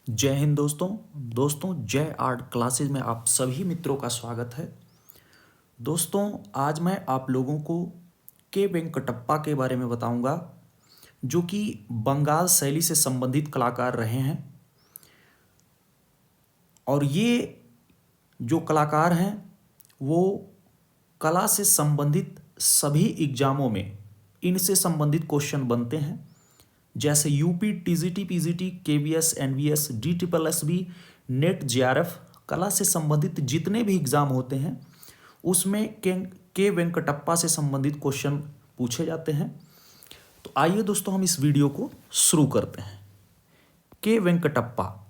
जय हिंद दोस्तों जय आर्ट क्लासेज में आप सभी मित्रों का स्वागत है। दोस्तों आज मैं आप लोगों को के वेंकटप्पा के बारे में बताऊंगा, जो कि बंगाल शैली से संबंधित कलाकार रहे हैं। और ये जो कलाकार हैं वो कला से संबंधित सभी एग्जामों में इनसे संबंधित क्वेश्चन बनते हैं, जैसे UP, TGT, PGT, KVS, NVS, DSSSB, NET, JRF. कला से संबंधित जितने भी एग्जाम होते हैं उसमें के वेंकटप्पा से संबंधित क्वेश्चन पूछे जाते हैं। तो आइए दोस्तों हम इस वीडियो को शुरू करते हैं। के वेंकटप्पा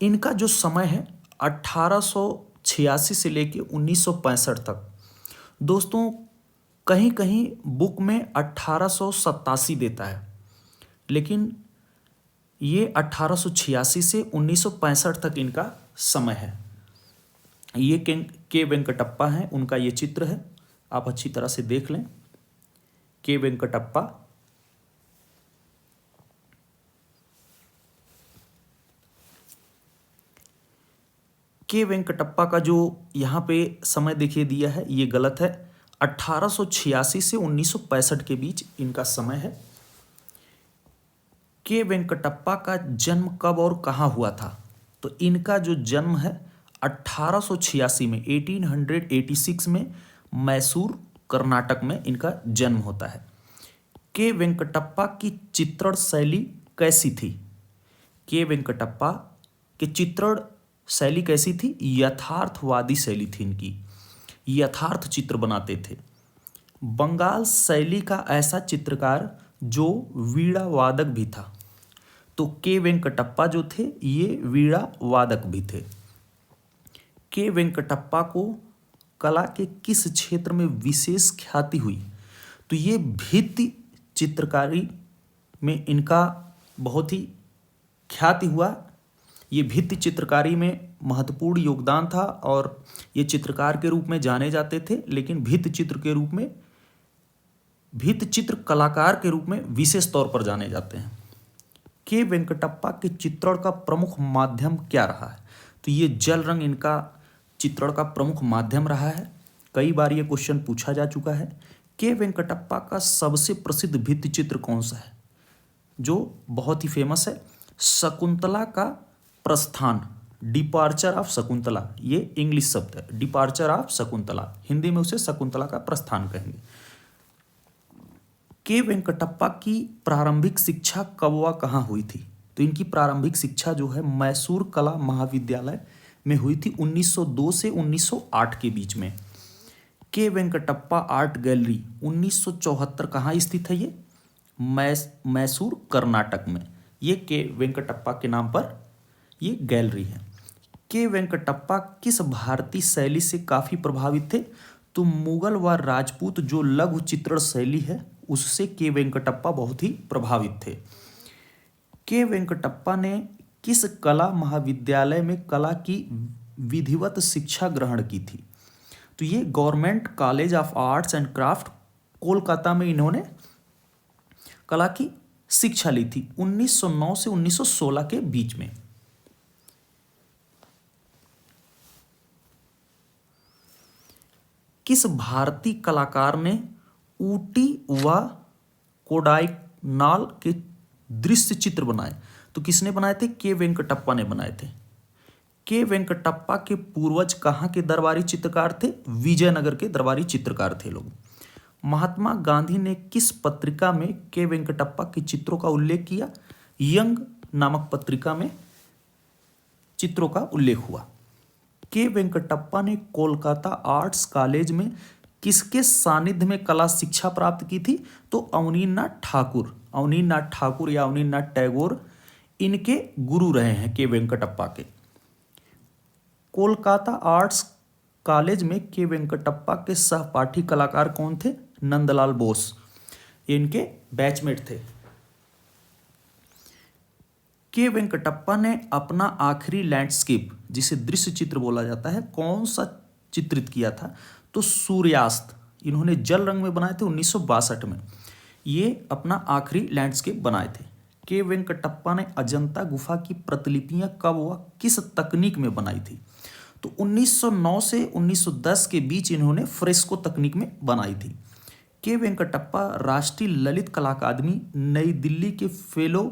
इनका जो समय है 1886 से लेके 1965 तक। दोस्तों कहीं कहीं बुक में 1887 देता है, लेकिन ये 1886 से 1965 तक इनका समय है। ये के वेंकटप्पा हैं, उनका ये चित्र है, आप अच्छी तरह से देख लें। के वेंकटप्पा के वेंकटप्पा का जो यहाँ पे समय देखिए दिया है ये गलत है। 1886 से 1965 के बीच इनका समय है। के वेंकटप्पा का जन्म कब और कहाँ हुआ था? तो इनका जो जन्म है 1886 में 1886 में मैसूर कर्नाटक में इनका जन्म होता है। के वेंकटप्पा की चित्रण शैली कैसी थी? के वेंकटप्पा के चित्रण शैली कैसी थी? यथार्थवादी शैली थी इनकी, यथार्थ चित्र बनाते थे। बंगाल शैली का ऐसा चित्रकार जो वीणा वादक भी था। तो के वेंकटप्पा जो थे ये वीणा वादक भी थे। के वेंकटप्पा को कला के किस क्षेत्र में विशेष ख्याति हुई? तो ये भित्ति चित्रकारी में इनका बहुत ही ख्याति हुआ। ये भित्ति चित्रकारी में महत्वपूर्ण योगदान था और ये चित्रकार के रूप में जाने जाते थे, लेकिन भित्ति चित्र कलाकार के रूप में विशेष तौर पर जाने जाते हैं। के वेंकटप्पा के चित्रण का प्रमुख माध्यम क्या रहा है? तो ये जल रंग इनका चित्रण का प्रमुख माध्यम रहा है। कई बार ये क्वेश्चन पूछा जा चुका है। के वेंकटप्पा का सबसे प्रसिद्ध भित्ति चित्र कौन सा है, जो बहुत ही फेमस है? शकुंतला का प्रस्थान, डिपार्चर ऑफ शकुंतला। ये इंग्लिश शब्द है, डिपार्चर ऑफ शकुंतला। हिंदी में उसे शकुंतला का प्रस्थान कहेंगे। के वेंकटप्पा की प्रारंभिक शिक्षा कब व कहाँ हुई थी? तो इनकी प्रारंभिक शिक्षा जो है मैसूर कला महाविद्यालय में हुई थी 1902 से 1908 के बीच में। के वेंकटप्पा आर्ट गैलरी 1974 कहाँ स्थित है? ये मैसूर कर्नाटक में। ये के वेंकटप्पा के नाम पर ये गैलरी है। के वेंकटप्पा किस भारतीय शैली से काफ़ी प्रभावित थे? तो मुगल व राजपूत जो लघु चित्रण शैली है उससे के वेंकटप्पा बहुत ही प्रभावित थे। के वेंकटप्पा ने किस कला महाविद्यालय में कला की विधिवत शिक्षा ग्रहण की थी? तो ये government college of arts and craft Kolkata में इन्होंने कला की शिक्षा ली थी 1909 से 1916 के बीच में। किस भारतीय कलाकार ने ऊटी व कोडाइकनाल के दृश्य चित्र बनाए? तो किसने बनाए थे? के वेंकटप्पा ने बनाए थे। के वेंकटप्पा के पूर्वज कहाँ के दरबारी चित्रकार थे? विजयनगर के दरबारी चित्रकार थे लोग। महात्मा गांधी ने किस पत्रिका में के वेंकटप्पा के चित्रों का उल्लेख किया? यंग नामक पत्रिका में चित्रों का उल्लेख हुआ। के वेंकटप्पा ने कोलकाता आर्ट्स कॉलेज में किसके सानिध्य में कला शिक्षा प्राप्त की थी? तो अवनींद्रनाथ ठाकुर या अवनींद्रनाथ टैगोर इनके गुरु रहे हैं के वेंकटप्पा के। कोलकाता आर्ट्स कॉलेज में के वेंकटप्पा के सहपाठी कलाकार कौन थे? नंदलाल बोस, ये इनके बैचमेट थे। के वेंकटप्पा ने अपना आखिरी लैंडस्केप, जिसे दृश्य चित्र बोला जाता है, कौन सा चित्रित किया था? तो सूर्यास्त इन्होंने जल रंग में बनाए थे 1962 में। ये अपना आखिरी लैंडस्केप बनाए थे। के वेंकटप्पा ने अजंता गुफा की प्रतिलिपियां कब व किस तकनीक में बनाई थी? तो 1909 से 1910 के बीच इन्होंने फ्रेस्को तकनीक में बनाई थी। के वेंकटप्पा राष्ट्रीय ललित कला अकादमी नई दिल्ली के फेलो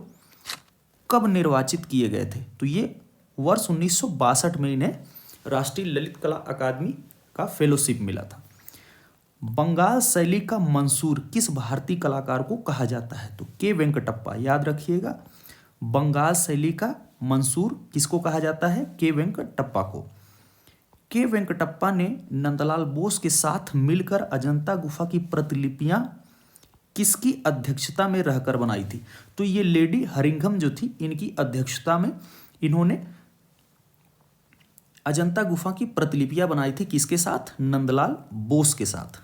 कब निर्वाचित किए गए थे? तो ये वर्ष 1962 में इन्हें राष्ट्रीय ललित कला अकादमी का फेलोशिप मिला था। बंगाल शैली का मंसूर किस भारतीय कलाकार को कहा जाता है? तो के वेंकटप्पा, याद रखिएगा, बंगाल शैली का मंसूर किसको कहा जाता है? के वेंकटप्पा को। के वेंकटप्पा ने नंदलाल बोस के साथ मिलकर अजंता गुफा की प्रतिलिपियां किसकी अध्यक्षता में रहकर बनाई थी? तो ये लेडी हरिंघम जो थी, इनकी अध्यक्षता में इन्होंने अजंता गुफा की प्रतिलिपियां बनाई थी। किसके साथ? नंदलाल बोस के साथ।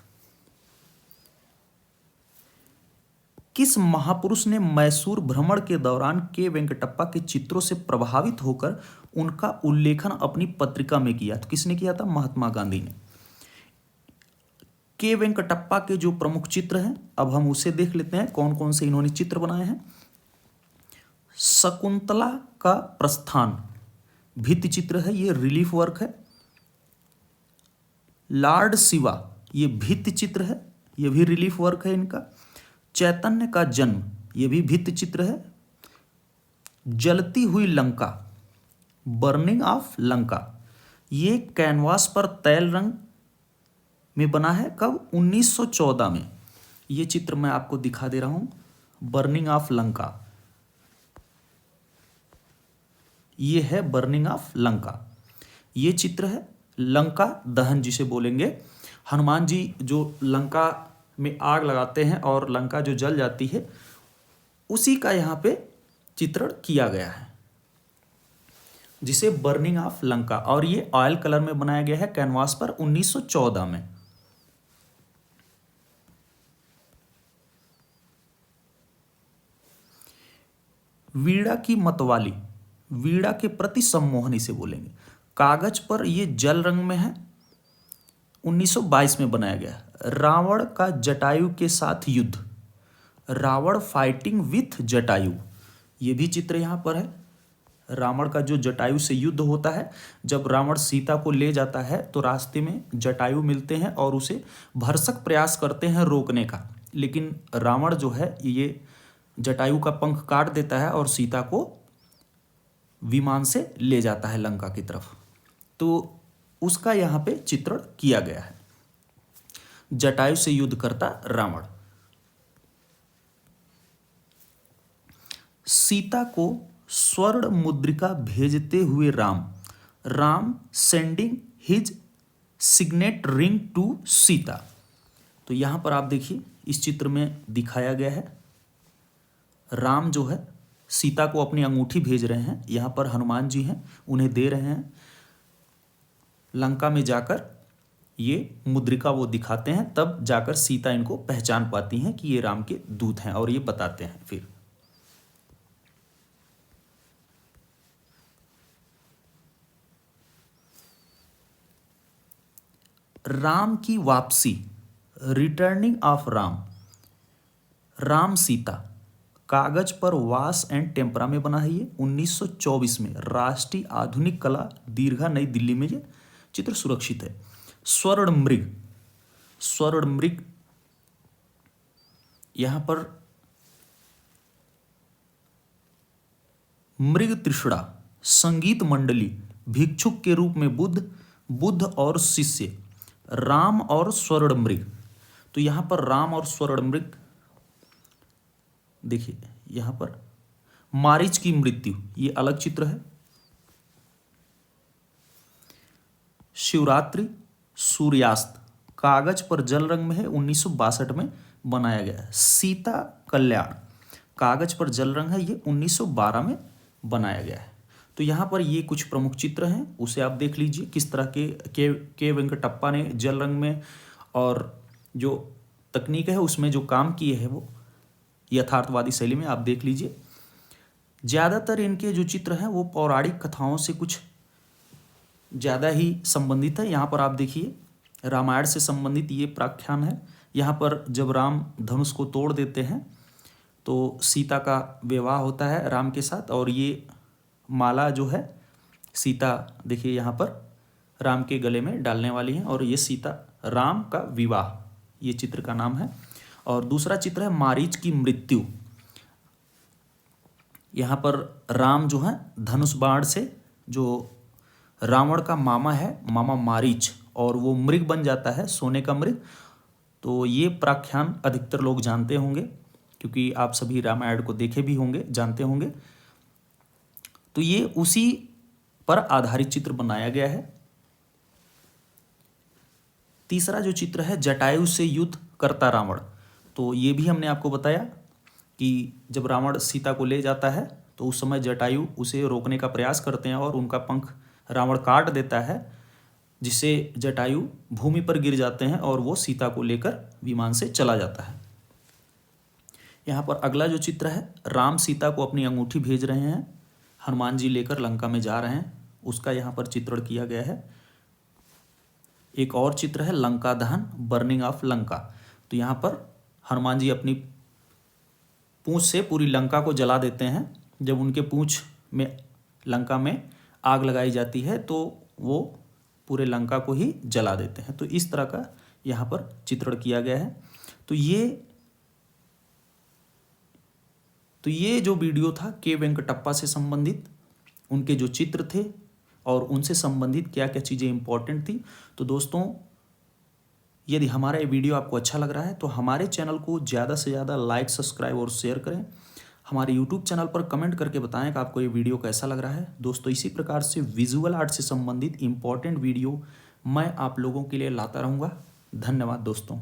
किस महापुरुष ने मैसूर भ्रमण के दौरान के वेंकटप्पा के चित्रों से प्रभावित होकर उनका उल्लेखन अपनी पत्रिका में किया? तो किसने किया था? महात्मा गांधी ने। के वेंकटप्पा के जो प्रमुख चित्र हैं, अब हम उसे देख लेते हैं कौन कौन से इन्होंने चित्र बनाए हैं। शकुंतला का प्रस्थान भित्ति चित्र है, ये रिलीफ वर्क है। लॉर्ड शिवा, ये भित्ति चित्र है, ये भी रिलीफ वर्क है इनका। चैतन्य का जन्म, ये भी भित्ति चित्र है। जलती हुई लंका, बर्निंग ऑफ लंका, ये कैनवास पर तैल रंग में बना है। कब? 1914 में। ये चित्र मैं आपको दिखा दे रहा हूं, बर्निंग ऑफ लंका, ये है बर्निंग ऑफ लंका। ये चित्र है लंका दहन जिसे बोलेंगे। हनुमान जी जो लंका में आग लगाते हैं और लंका जो जल जाती है, उसी का यहाँ पे चित्रण किया गया है, जिसे बर्निंग ऑफ लंका, और ये ऑयल कलर में बनाया गया है कैनवास पर 1914 में। वीणा की मतवाली, वीणा के प्रति सम्मोहन इसे बोलेंगे। कागज पर ये जल रंग में है, 1922 में बनाया गया। रावण का जटायु के साथ युद्ध, रावण फाइटिंग विथ जटायु, ये भी चित्र यहाँ पर है। रावण का जो जटायु से युद्ध होता है, जब रावण सीता को ले जाता है तो रास्ते में जटायु मिलते हैं और उसे भरसक प्रयास करते हैं रोकने का, लेकिन रावण जो है ये जटायु का पंख काट देता है और सीता को विमान से ले जाता है लंका की तरफ। तो उसका यहाँ पे चित्रण किया गया है, जटायु से युद्ध करता रावण। सीता को स्वर्ण मुद्रिका भेजते हुए Ram sending his signet ring to Sita. तो यहां पर आप देखिए इस चित्र में दिखाया गया है, राम जो है सीता को अपनी अंगूठी भेज रहे हैं, यहां पर हनुमान जी हैं उन्हें दे रहे हैं। लंका में जाकर ये मुद्रिका वो दिखाते हैं, तब जाकर सीता इनको पहचान पाती हैं कि ये राम के दूत हैं, और ये बताते हैं फिर। राम की वापसी, रिटर्निंग ऑफ राम सीता, कागज पर वाश एंड टेम्परा में बना है ये 1924 में। राष्ट्रीय आधुनिक कला दीर्घा नई दिल्ली में ये चित्र सुरक्षित है। स्वर्ण मृग यहां पर मृग तृष्णा, संगीत मंडली, भिक्षुक के रूप में बुद्ध और शिष्य, राम और स्वर्ण मृग। तो यहां पर राम और स्वर्ण मृग देखिए, यहां पर मारीच की मृत्यु, ये अलग चित्र है। शिवरात्रि, सूर्यास्त, कागज पर जल रंग में है, 1962 में बनाया गया है। सीता कल्याण, कागज पर जल रंग है, ये 1912 में बनाया गया है। तो यहाँ पर ये कुछ प्रमुख चित्र हैं, उसे आप देख लीजिए किस तरह के वेंकटप्पा ने जल रंग में और जो तकनीक है उसमें जो काम किए हैं वो यथार्थवादी शैली में आप देख लीजिए। ज़्यादातर इनके जो चित्र हैं वो पौराणिक कथाओं से कुछ ज़्यादा ही संबंधित है। यहाँ पर आप देखिए रामायण से संबंधित ये प्राख्यान है। यहाँ पर जब राम धनुष को तोड़ देते हैं तो सीता का विवाह होता है राम के साथ, और ये माला जो है सीता देखिए यहाँ पर राम के गले में डालने वाली है, और ये सीता राम का विवाह ये चित्र का नाम है। और दूसरा चित्र है मारीच की मृत्यु। यहाँ पर राम जो है धनुष बाण से, जो रावण का मामा है, मामा मारीच, और वो मृग बन जाता है, सोने का मृग। तो ये प्राख्यान अधिकतर लोग जानते होंगे, क्योंकि आप सभी रामायण को देखे भी होंगे, जानते होंगे। तो ये उसी पर आधारित चित्र बनाया गया है। तीसरा जो चित्र है जटायु से युद्ध करता रावण। तो ये भी हमने आपको बताया कि जब रावण सीता को ले जाता है तो उस समय जटायु उसे रोकने का प्रयास करते हैं और उनका पंख रावण काट देता है, जिससे जटायु भूमि पर गिर जाते हैं और वो सीता को लेकर विमान से चला जाता है। यहाँ पर अगला जो चित्र है, राम सीता को अपनी अंगूठी भेज रहे हैं, हनुमान जी लेकर लंका में जा रहे हैं, उसका यहाँ पर चित्रण किया गया है। एक और चित्र है लंका दहन, बर्निंग ऑफ लंका। तो यहाँ पर हनुमान जी अपनी पूंछ से पूरी लंका को जला देते हैं। जब उनके पूंछ में लंका में आग लगाई जाती है तो वो पूरे लंका को ही जला देते हैं। तो इस तरह का यहाँ पर चित्रण किया गया है। तो ये जो वीडियो था के वेंकटप्पा से संबंधित, उनके जो चित्र थे और उनसे संबंधित क्या क्या चीज़ें इंपॉर्टेंट थी। तो दोस्तों, यदि हमारा ये वीडियो आपको अच्छा लग रहा है तो हमारे चैनल को ज़्यादा से ज़्यादा लाइक, सब्सक्राइब और शेयर करें। हमारे यूट्यूब चैनल पर कमेंट करके बताएं कि आपको ये वीडियो कैसा लग रहा है। दोस्तों, इसी प्रकार से विजुअल आर्ट से संबंधित इंपॉर्टेंट वीडियो मैं आप लोगों के लिए लाता रहूँगा। धन्यवाद दोस्तों।